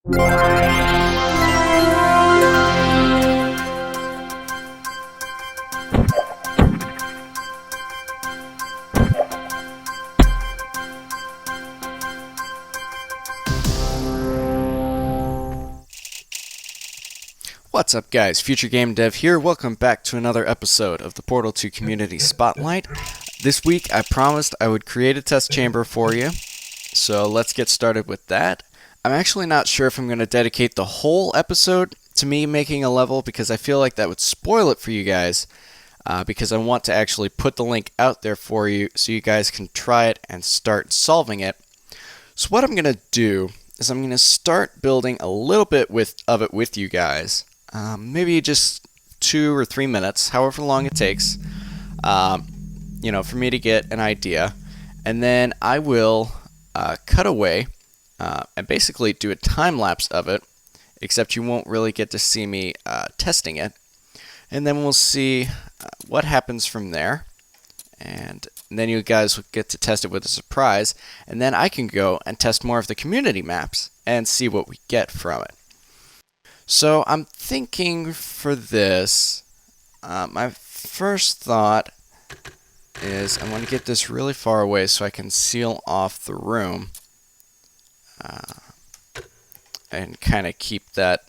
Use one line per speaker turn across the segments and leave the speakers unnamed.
What's up guys, FutureGameDev here. Welcome back to another episode of the Portal 2 Community Spotlight. This week I promised I would create a test chamber for you, so let's get started with that. I'm actually not sure if I'm going to dedicate the whole episode to me making a level because I feel like that would spoil it for you guys, because I want to actually put the link out there for you so you guys can try it and start solving it. So what I'm going to do is I'm going to start building a little bit of it with you guys. Maybe just 2 or 3 minutes, however long it takes, for me to get an idea. And then I will cut away and basically do a time lapse of it, except you won't really get to see me testing it. And then we'll see what happens from there. And then you guys will get to test it with a surprise. And then I can go and test more of the community maps and see what we get from it. So I'm thinking for this, my first thought is I want to get this really far away so I can seal off the room and kind of keep that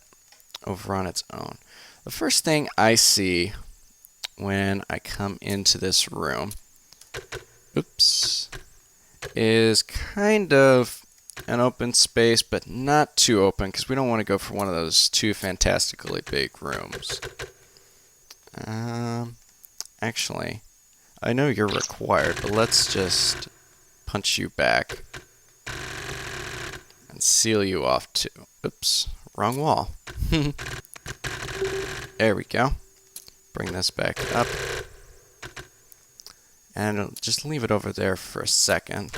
over on its own. The first thing I see when I come into this room, is kind of an open space, but not too open because we don't want to go for one of those too fantastically big rooms. Actually, I know you're required, but let's just punch you back and seal you off too. Oops, wrong wall. There we go. Bring this back up. And I'll just leave it over there for a second.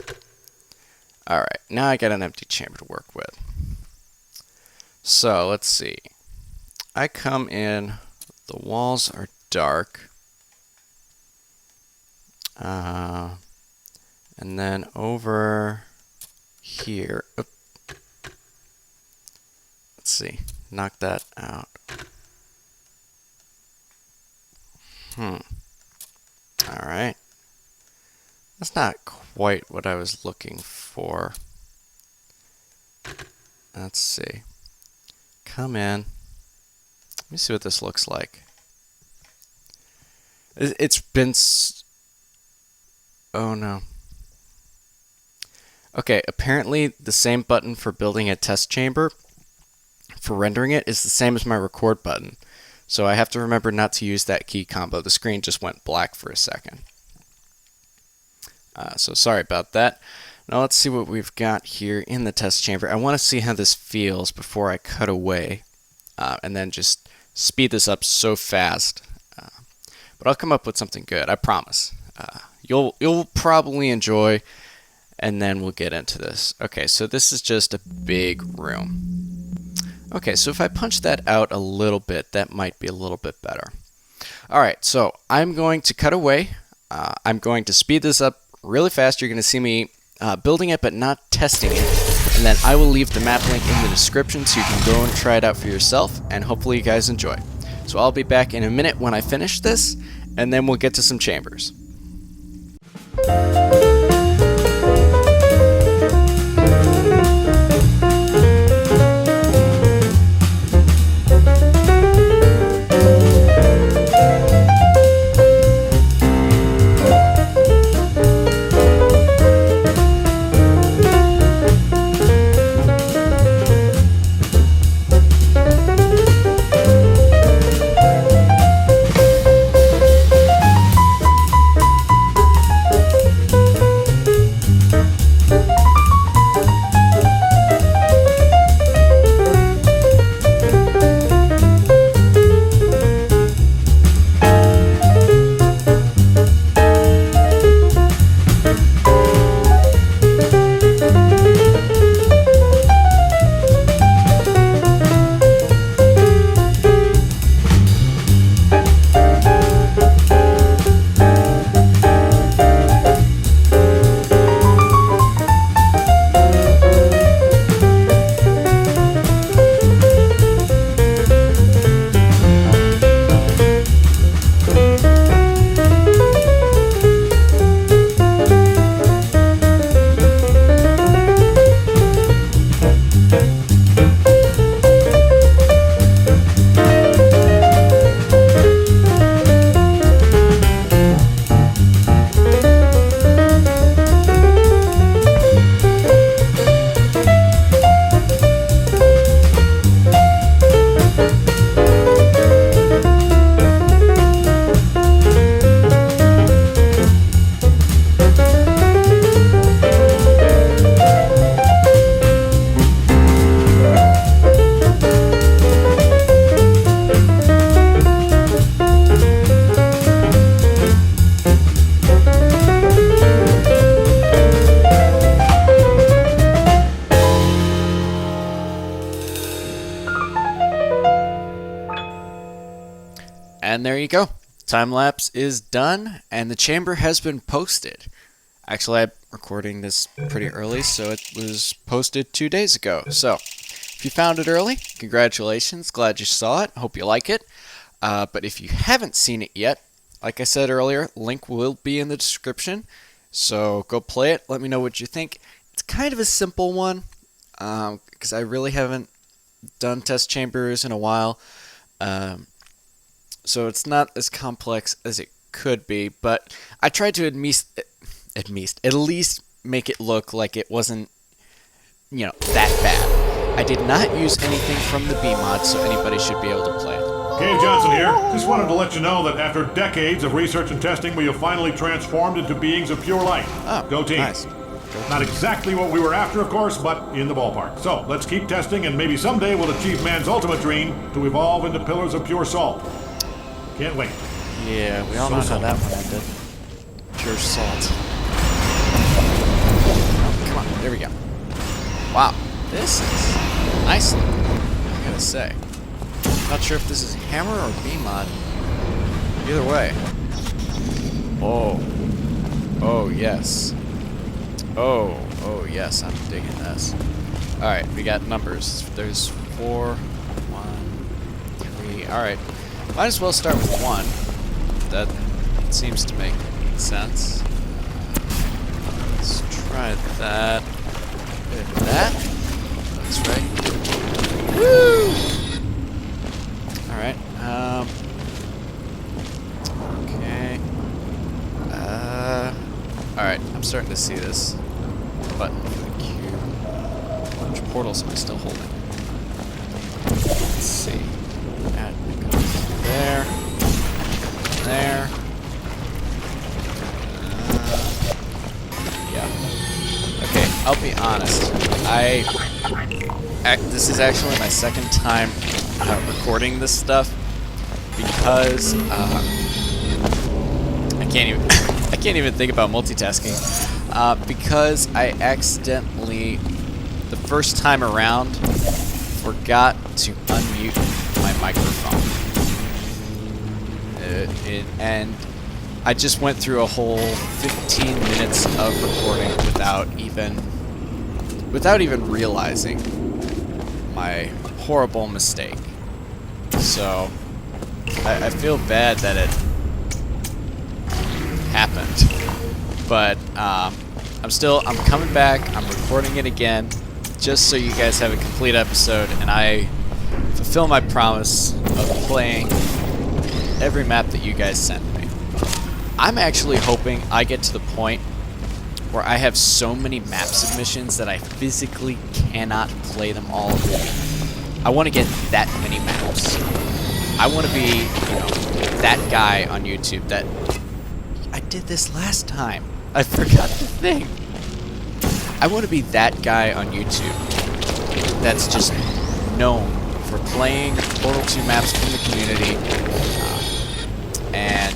Alright, now I got an empty chamber to work with. So, let's see. I come in, the walls are dark. And then over here, let's see, knock that out. Alright. That's not quite what I was looking for. Let's see. Come in. Let me see what this looks like. It's been... Oh no. Okay, apparently the same button for building a test chamber, for rendering it, is the same as my record button. So I have to remember not to use that key combo. The screen just went black for a second. So sorry about that. Now let's see what we've got here in the test chamber. I want to see how this feels before I cut away and then just speed this up so fast. But I'll come up with something good, I promise. You'll probably enjoy, and then we'll get into this. Okay, so this is just a big room. Okay, so if I punch that out a little bit, that might be a little bit better. Alright, so I'm going to cut away. I'm going to speed this up really fast. You're going to see me building it but not testing it, and then I will leave the map link in the description so you can go and try it out for yourself, and hopefully you guys enjoy. So I'll be back in a minute when I finish this, and then we'll get to some chambers. And there you go. Time-lapse is done, and the chamber has been posted. Actually, I'm recording this pretty early, so it was posted 2 days ago. So, if you found it early, congratulations. Glad you saw it. Hope you like it. But if you haven't seen it yet, like I said earlier, link will be in the description. So go play it. Let me know what you think. It's kind of a simple one, because I really haven't done test chambers in a while. So it's not as complex as it could be, but I tried to at least make it look like it wasn't, that bad. I did not use anything from the B mod, so anybody should be able to play it.
Cave Johnson here. Just wanted to let you know that after decades of research and testing, we have finally transformed into beings of pure light.
Oh,
Go team.
Nice.
Not exactly what we were after, of course, but in the ballpark. So, let's keep testing, and maybe someday we'll achieve man's ultimate dream to evolve into pillars of pure salt. Can't wait.
Yeah, we all know how that one ended. Pure salt. Come on, there we go. Wow, this is nice looking, I gotta say. Not sure if this is Hammer or B-mod. Either way. Oh yes. Oh yes, I'm digging this. Alright, we got numbers. There's 4, 1, 3. Alright. Might as well start with 1. That seems to make sense. Let's try that. That? That's right. Woo! Alright, okay. Alright, I'm starting to see this button for the cube. Which portals am I still holding? Let's see. That goes there. There. Yeah. Okay, I'll be honest. This is actually my second time recording this stuff because I can't even think about multitasking because I accidentally the first time around forgot to unmute my microphone and I just went through a whole 15 minutes of recording without even realizing my horrible mistake. So I feel bad that it happened, but I'm coming back. I'm recording it again just so you guys have a complete episode and I fulfill my promise of playing every map that you guys send me. I'm actually hoping I get to the point where I have so many map submissions that I physically cannot play them all. I want to get that many maps. I want to be, that guy on YouTube that... I did this last time. I forgot the thing. I want to be that guy on YouTube that's just known for playing Portal 2 maps from the community. And,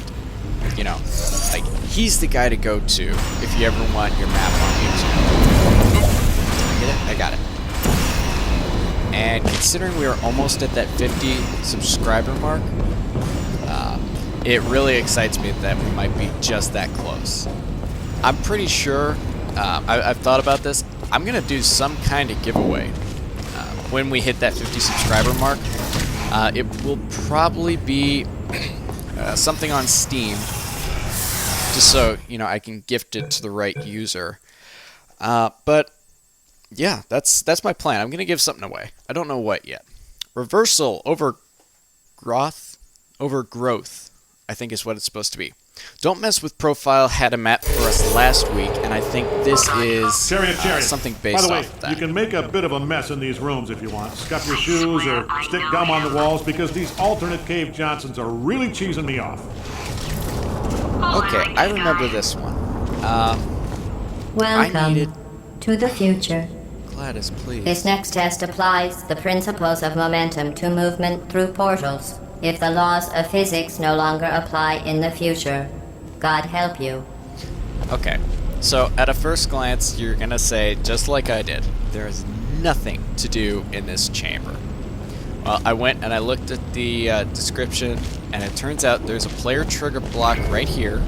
like, he's the guy to go to if you ever want your map on YouTube. Get it? I got it. And considering we are almost at that 50 subscriber mark, it really excites me that we might be just that close. I'm pretty sure, I've thought about this, I'm going to do some kind of giveaway when we hit that 50 subscriber mark. It will probably be something on Steam, just so, I can gift it to the right user. But yeah, that's my plan. I'm going to give something away. I don't know what yet. Reversal, Overgrowth, I think is what it's supposed to be. DoMessWithProfile had a map for us last week, and I think this is something based
By the way,
off of that.
you can make a bit of a mess in these rooms if you want. Scuff your shoes or stick gum on the walls because these alternate Cave Johnsons are really cheesing me off.
Okay, I remember this one.
Welcome to the future.
Gladys, please.
This next test applies the principles of momentum to movement through portals. If the laws of physics no longer apply in the future, God help you.
Okay, so at a first glance, you're gonna say, just like I did, there is nothing to do in this chamber. Well, I went and I looked at the description, and it turns out there's a player trigger block right here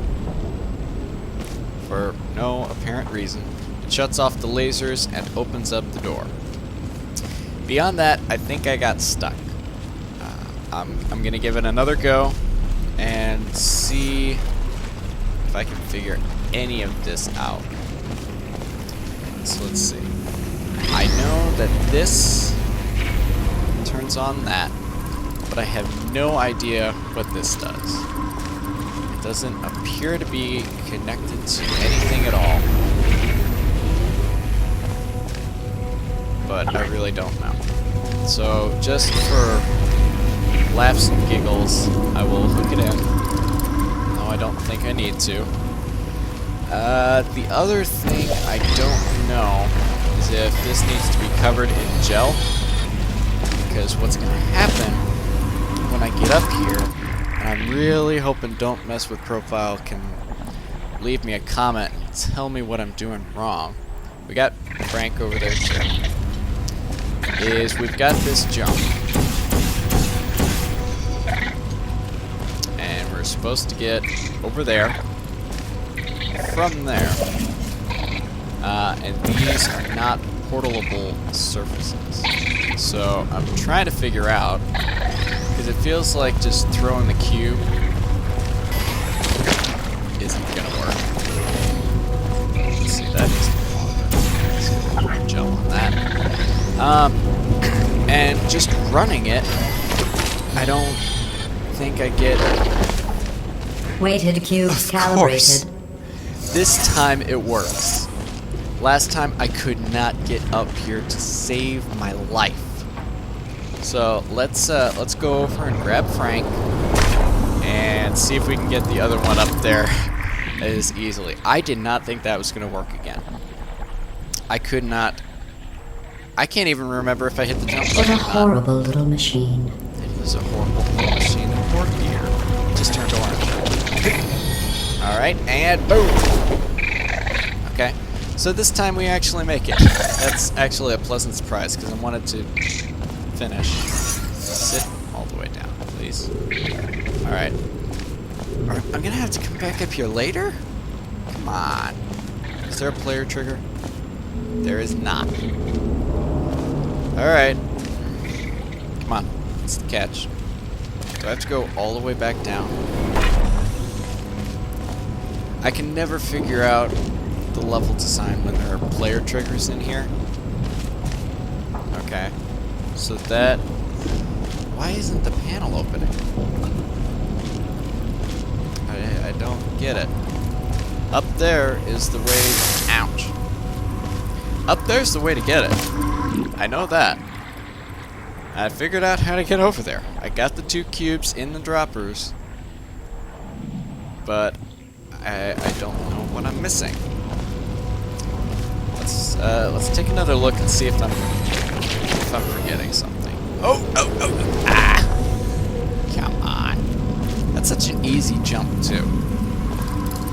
for no apparent reason. It shuts off the lasers and opens up the door. Beyond that, I think I got stuck. I'm gonna give it another go and see if I can figure any of this out. So let's see. I know that this turns on that, but I have no idea what this does. It doesn't appear to be connected to anything at all, but I really don't know. So just for laughs and giggles, I will hook it in. No, I don't think I need to. The other thing I don't know is if this needs to be covered in gel, because what's going to happen when I get up here, and I'm really hoping DoMessWithProfile can leave me a comment and tell me what I'm doing wrong. We got Frank over there too. Is we've got this jump, and we're supposed to get over there from there, and these are not portalable surfaces. So I'm trying to figure out, because it feels like just throwing the cube isn't gonna work. Let's see, that is longer. Let's see if I can gel on that. And just running it, I don't think I get
Weighted cubes
Of course.
calibrated.
This time it works. Last time I could not get up here to save my life. So let's go over and grab Frank and see if we can get the other one up there as easily. I did not think that was going to work again. I could not. I can't even remember if I hit the jump
What
button
a
or not.
horrible little machine.
It was a horrible little machine. The poor gear just turned orange. Alright, and boom! Okay, so this time we actually make it. That's actually a pleasant surprise, because I wanted to finish. Sit all the way down, please. Alright. I'm gonna have to come back up here later? Come on. Is there a player trigger? There is not. Alright. Come on. What's the catch? Do I have to go all the way back down? I can never figure out the level design when there are player triggers in here. Okay. So that... Why isn't the panel opening? I don't get it. Up there is the way... Ouch. Up there's the way to get it. I know that. I figured out how to get over there. I got the 2 cubes in the droppers. But I don't know what I'm missing. Let's take another look and see if I'm forgetting something. Oh! Ah! Come on. That's such an easy jump too.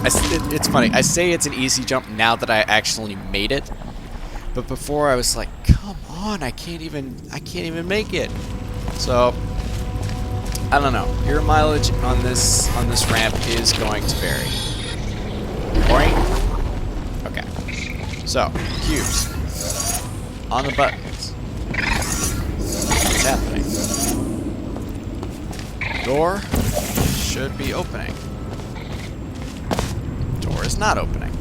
It's funny. I say it's an easy jump now that I actually made it. But before I was like, come on, I can't even make it. So I don't know. Your mileage on this ramp is going to vary. Boing. Okay. So, cubes. On the buttons. What's happening? Door should be opening. Door is not opening.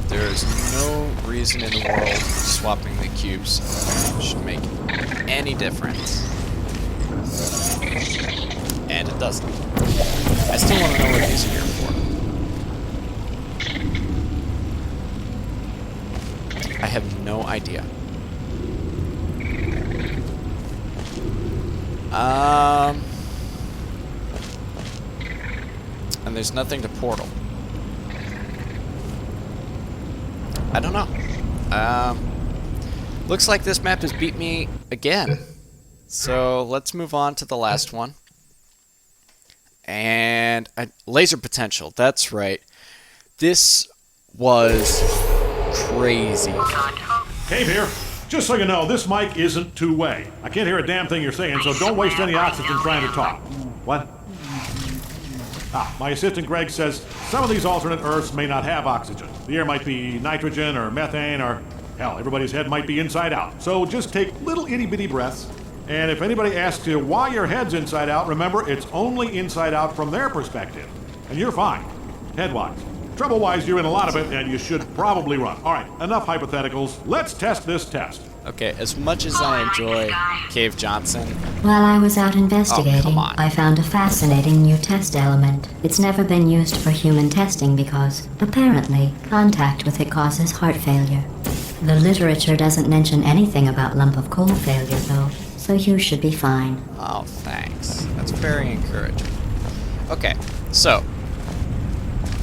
There's no reason in the world swapping the cubes should make any difference. And it doesn't. I still want to know what these are here for. I have no idea. And there's nothing to portal. I don't know. Looks like this map has beat me again. So let's move on to the last one. And laser potential, that's right. This was crazy.
Cave here. Just so you know, this mic isn't two-way. I can't hear a damn thing you're saying, so don't waste any oxygen trying to talk. What? My assistant Greg says some of these alternate Earths may not have oxygen. The air might be nitrogen or methane or, hell, everybody's head might be inside out. So just take little itty-bitty breaths, and if anybody asks you why your head's inside out, remember, it's only inside out from their perspective. And you're fine, head-wise. Trouble-wise, you're in a lot of it, and you should probably run. All right, enough hypotheticals. Let's test this test.
Okay, as much as I enjoy Cave Johnson...
While I was out investigating,
come on.
I found a fascinating new test element. It's never been used for human testing because, apparently, contact with it causes heart failure. The literature doesn't mention anything about lump of coal failure, though, so you should be fine.
Oh, thanks. That's very encouraging. Okay, so...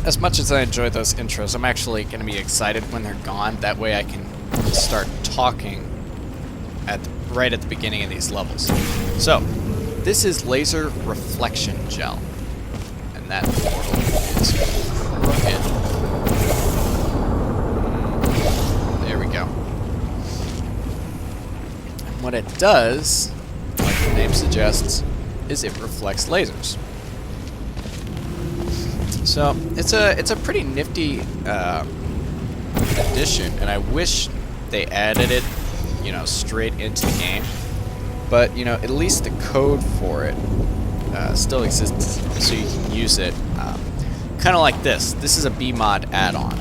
as much as I enjoy those intros, I'm actually going to be excited when they're gone. That way I can start talking right at the beginning of these levels. So, this is laser reflection gel. And that portal is crooked. There we go. And what it does, like the name suggests, is it reflects lasers. So it's a pretty nifty addition, and I wish they added it, you know, straight into the game. But you know, at least the code for it still exists, so you can use it. Kind of like this. This is a BMod add-on.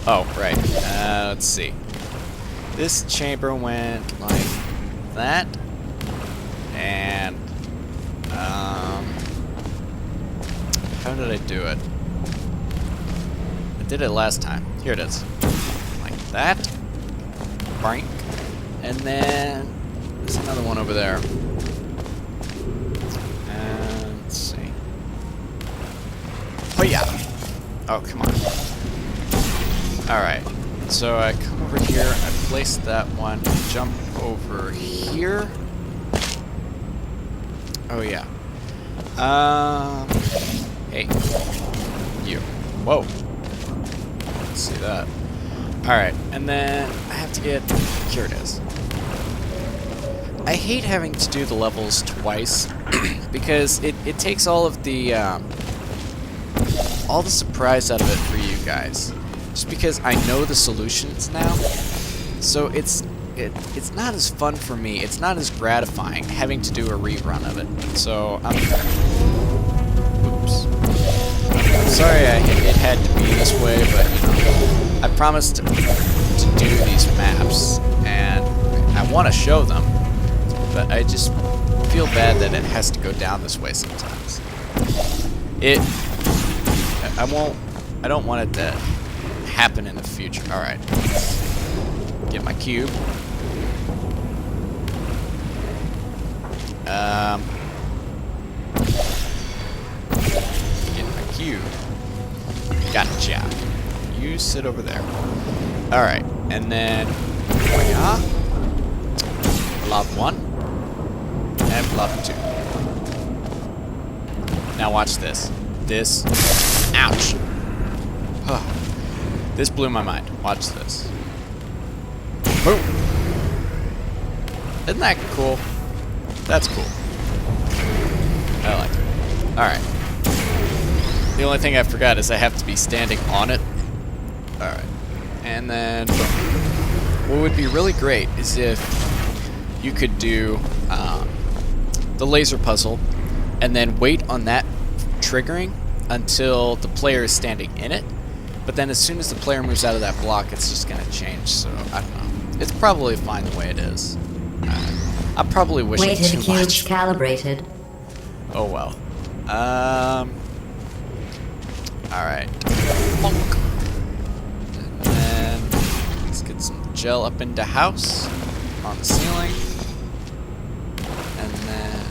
Oh, right. Let's see. This chamber went like that, and how did I do it? I did it last time. Here it is. Like that. Boink. And then there's another one over there. And let's see. Oh yeah. Oh, come on. Alright. So I come over here, I place that one, jump over here. Oh yeah. Hey, you. Whoa. Let's see that. Alright, and then I have to get... here it is. I hate having to do the levels twice, because it takes all of the, all the surprise out of it for you guys. Just because I know the solutions now, so it's not as fun for me, it's not as gratifying having to do a rerun of it. So, oops. Sorry it had to be this way, but you know, I promised to do these maps, and I want to show them, but I just feel bad that it has to go down this way sometimes. I don't want it to happen in the future. Alright. Get my cube. Get my cube. Gotcha. You sit over there. Alright, and then blob 1 and blob 2. Now watch this. This. Ouch. This blew my mind. Watch this. Boom. Isn't that cool? That's cool. I like it. Alright. The only thing I forgot is I have to be standing on it. Alright. And then, what would be really great is if you could do the laser puzzle and then wait on that triggering until the player is standing in it. But then as soon as the player moves out of that block, it's just going to change. So, I don't know. It's probably fine the way it is. I probably wish it too much.
Weighted cubes calibrated.
Oh well. Alright. Bonk. And then let's get some gel up into house on the ceiling. And then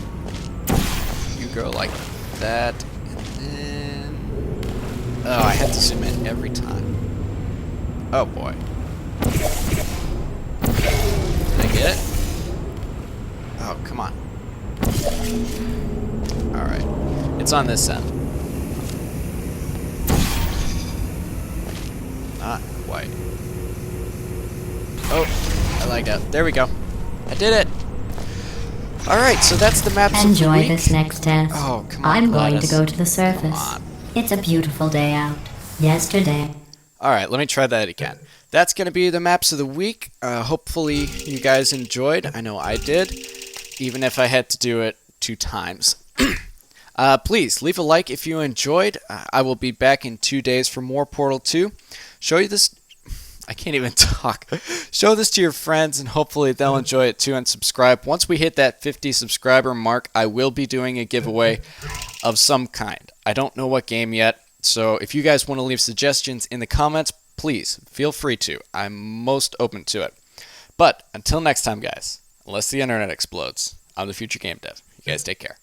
you go like that. And then oh, I have to zoom in every time. Oh boy. Did I get it? Oh, come on. Alright. It's on this end. Not quite. Oh, I lagged out. There we go. I did it. Alright, so that's the maps of the
Enjoy
week.
this next test.
Oh, come on,
I'm going to
Gladys.
go to the surface.
on.
It's a beautiful day out. Yesterday.
Alright, let me try that again. That's going to be the maps of the week. Hopefully you guys enjoyed. I know I did, even if I had to do it 2 times. Please, leave a like if you enjoyed. I will be back in 2 days for more Portal 2. Show you this... I can't even talk. Show this to your friends, and hopefully they'll enjoy it too and subscribe. Once we hit that 50 subscriber mark, I will be doing a giveaway of some kind. I don't know what game yet, so if you guys want to leave suggestions in the comments, please feel free to. I'm most open to it. But until next time, guys, unless the internet explodes, I'm the Future Game Dev. You guys take care.